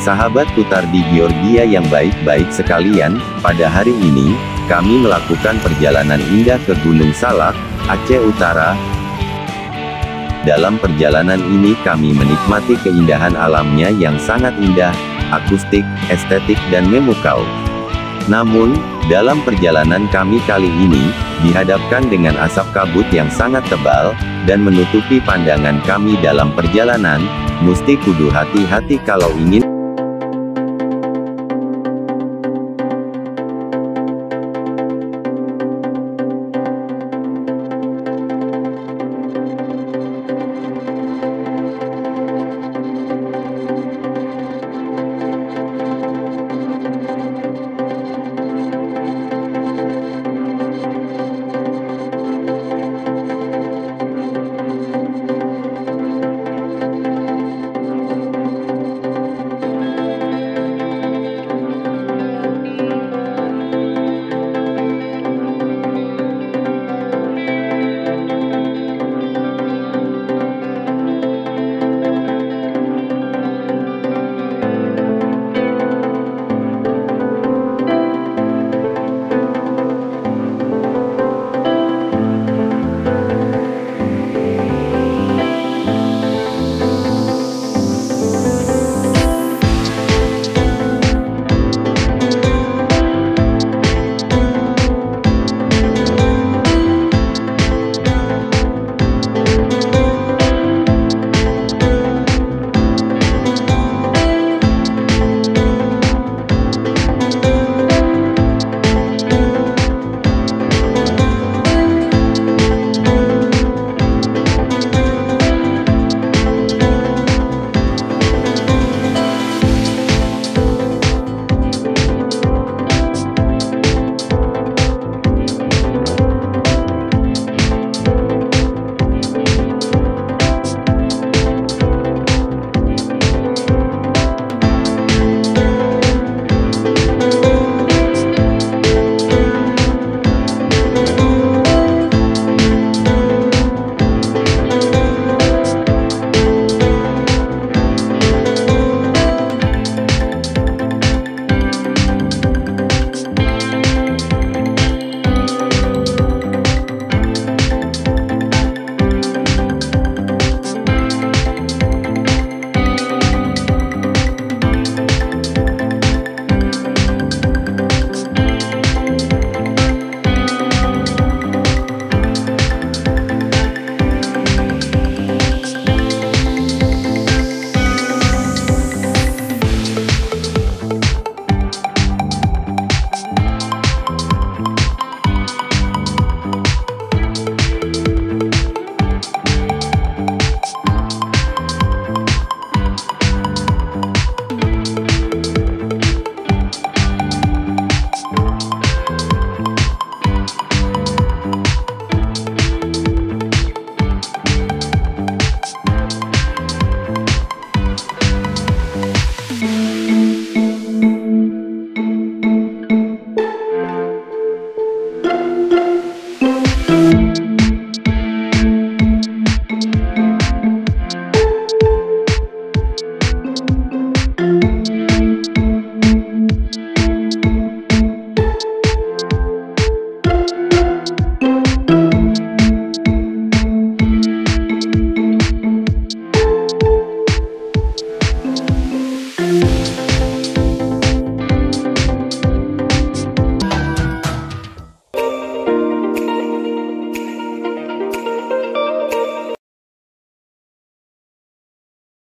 Sahabat Putar di Georgia yang baik-baik sekalian, pada hari ini, kami melakukan perjalanan indah ke Gunung Salak, Aceh Utara. Dalam perjalanan ini kami menikmati keindahan alamnya yang sangat indah, akustik, estetik dan memukau. Namun, dalam perjalanan kami kali ini, dihadapkan dengan asap kabut yang sangat tebal, dan menutupi pandangan kami dalam perjalanan, mesti kudu hati-hati kalau ingin